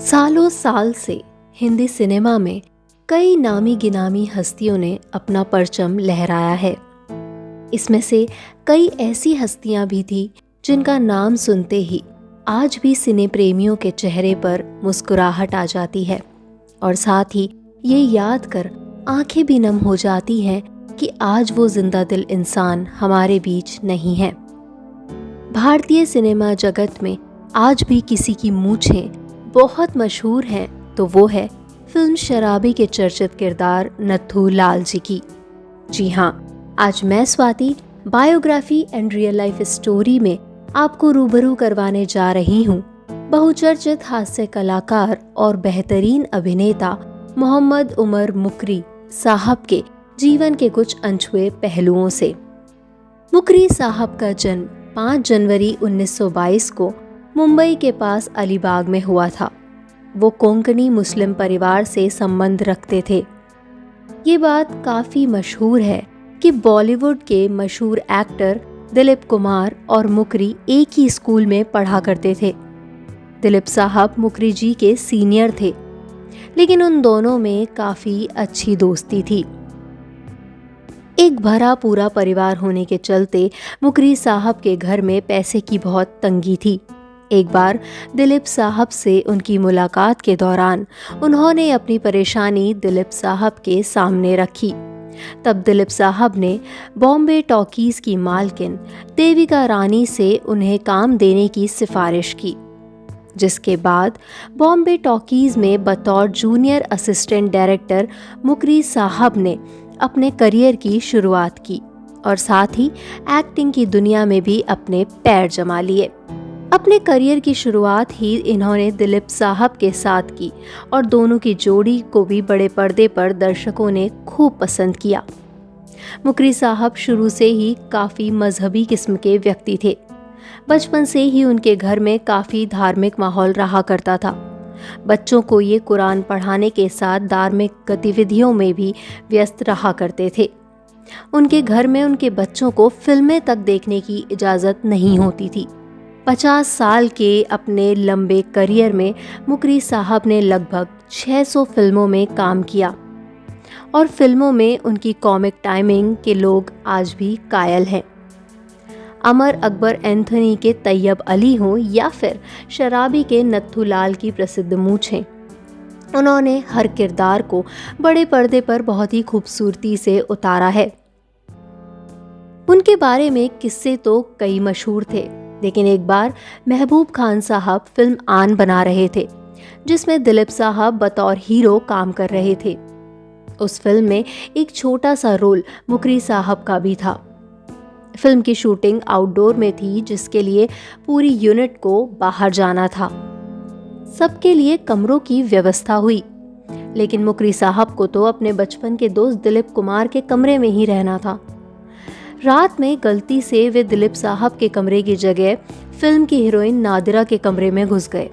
सालों साल से हिंदी सिनेमा में कई नामी गिनामी हस्तियों ने अपना परचम लहराया है। इसमें से कई ऐसी हस्तियां भी थी जिनका नाम सुनते ही आज भी सिने प्रेमियों के चेहरे पर मुस्कुराहट आ जाती है और साथ ही ये याद कर आंखें भी नम हो जाती हैं कि आज वो जिंदा दिल इंसान हमारे बीच नहीं है। भारतीय सिनेमा जगत में आज भी किसी की मूंछें बहुत मशहूर हैं तो वो है फिल्म शराबी के चर्चित किरदार नत्थू लाल जी की। जी हाँ, आज मैं Swati biography and real life story में आपको रूबरू करवाने जा रही हूँ बहुचर्चित हास्य कलाकार और बेहतरीन अभिनेता मोहम्मद उमर मुकरी साहब के जीवन के कुछ अनछुए पहलुओं से। मुकरी साहब का जन्म 5 जनवरी 1922 को मुंबई के पास अलीबाग में हुआ था। वो कोंकणी मुस्लिम परिवार से संबंध रखते थे। ये बात काफ़ी मशहूर है कि बॉलीवुड के मशहूर एक्टर दिलीप कुमार और मुकरी एक ही स्कूल में पढ़ा करते थे। दिलीप साहब मुकरी जी के सीनियर थे, लेकिन उन दोनों में काफ़ी अच्छी दोस्ती थी। एक भरा पूरा परिवार होने के चलते मुकरी साहब के घर में पैसे की बहुत तंगी थी। एक बार दिलीप साहब से उनकी मुलाकात के दौरान उन्होंने अपनी परेशानी दिलीप साहब के सामने रखी। तब दिलीप साहब ने बॉम्बे टॉकीज की मालकिन देविका रानी से उन्हें काम देने की सिफारिश की, जिसके बाद बॉम्बे टॉकीज में बतौर जूनियर असिस्टेंट डायरेक्टर मुकरी साहब ने अपने करियर की शुरुआत की और साथ ही एक्टिंग की दुनिया में भी अपने पैर जमा लिए। अपने करियर की शुरुआत ही इन्होंने दिलीप साहब के साथ की और दोनों की जोड़ी को भी बड़े पर्दे पर दर्शकों ने खूब पसंद किया। मुकरी साहब शुरू से ही काफ़ी मजहबी किस्म के व्यक्ति थे। बचपन से ही उनके घर में काफ़ी धार्मिक माहौल रहा करता था। बच्चों को ये कुरान पढ़ाने के साथ धार्मिक गतिविधियों में भी व्यस्त रहा करते थे। उनके घर में उनके बच्चों को फिल्में तक देखने की इजाज़त नहीं होती थी। 50 साल के अपने लंबे करियर में मुकरी साहब ने लगभग 600 फिल्मों में काम किया और फिल्मों में उनकी कॉमिक टाइमिंग के लोग आज भी कायल हैं। अमर अकबर एंथनी के तैयब अली हों या फिर शराबी के नत्थू लाल की प्रसिद्ध मूंछें, उन्होंने हर किरदार को बड़े पर्दे पर बहुत ही खूबसूरती से उतारा है। उनके बारे में किस्से तो कई मशहूर थे, लेकिन एक बार महबूब खान साहब फिल्म आन बना रहे थे जिसमें दिलीप साहब बतौर हीरो काम कर रहे थे। उस फिल्म में एक छोटा सा रोल मुकरी साहब का भी था। फिल्म की शूटिंग आउटडोर में थी, जिसके लिए पूरी यूनिट को बाहर जाना था। सबके लिए कमरों की व्यवस्था हुई, लेकिन मुकरी साहब को तो अपने बचपन के दोस्त दिलीप कुमार के कमरे में ही रहना था। रात में गलती से वे दिलीप साहब के कमरे की जगह फिल्म की हीरोइन नादिरा के कमरे में घुस गए।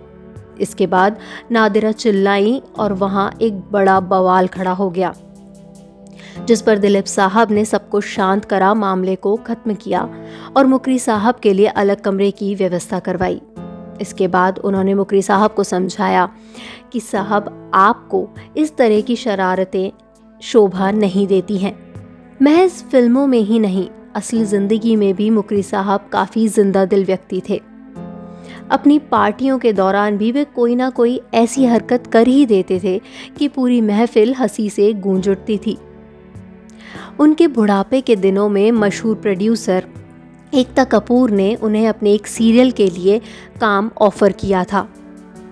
इसके बाद नादिरा चिल्लाई और वहां एक बड़ा बवाल खड़ा हो गया, जिस पर दिलीप साहब ने सबको शांत करा, मामले को खत्म किया और मुकरी साहब के लिए अलग कमरे की व्यवस्था करवाई। इसके बाद उन्होंने मुकरी साहब को समझाया कि साहब, आपको इस तरह की शरारतें शोभा नहीं देती हैं। महज फिल्मों में ही नहीं, असली जिंदगी में भी मुकरी साहब काफ़ी जिंदा दिल व्यक्ति थे। अपनी पार्टियों के दौरान भी वे कोई ना कोई ऐसी हरकत कर ही देते थे कि पूरी महफिल हंसी से गूंज उठती थी। उनके बुढ़ापे के दिनों में मशहूर प्रोड्यूसर एकता कपूर ने उन्हें अपने एक सीरियल के लिए काम ऑफर किया था,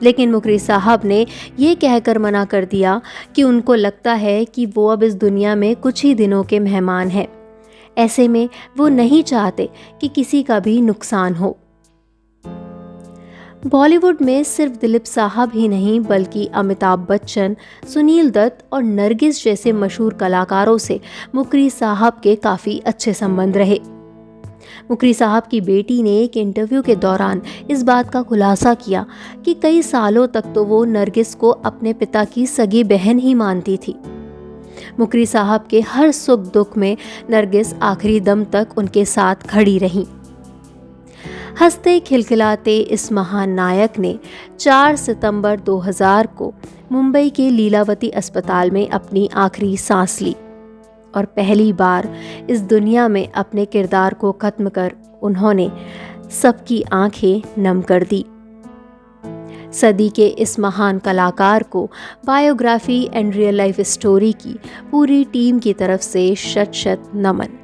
लेकिन मुकरी साहब ने ये कहकर मना कर दिया कि उनको लगता है कि वो अब इस दुनिया में कुछ ही दिनों के मेहमान हैं। ऐसे में वो नहीं चाहते कि किसी का भी नुकसान हो। बॉलीवुड में सिर्फ दिलीप साहब ही नहीं, बल्कि अमिताभ बच्चन, सुनील दत्त और नरगिस जैसे मशहूर कलाकारों से मुकरी साहब के काफ़ी अच्छे संबंध रहे। मुकरी साहब की बेटी ने एक इंटरव्यू के दौरान इस बात का खुलासा किया कि कई सालों तक तो वो नरगिस को अपने पिता की सगी बहन ही मानती थी। मुकरी साहब के हर सुख दुख में नरगिस आखिरी दम तक उनके साथ खड़ी रही। हंसते खिलखिलाते इस महान नायक ने 4 सितंबर 2000 को मुंबई के लीलावती अस्पताल में अपनी आखिरी सांस ली और पहली बार इस दुनिया में अपने किरदार को खत्म कर उन्होंने सबकी आंखें नम कर दी। सदी के इस महान कलाकार को biography and real life story की पूरी टीम की तरफ से शत शत नमन।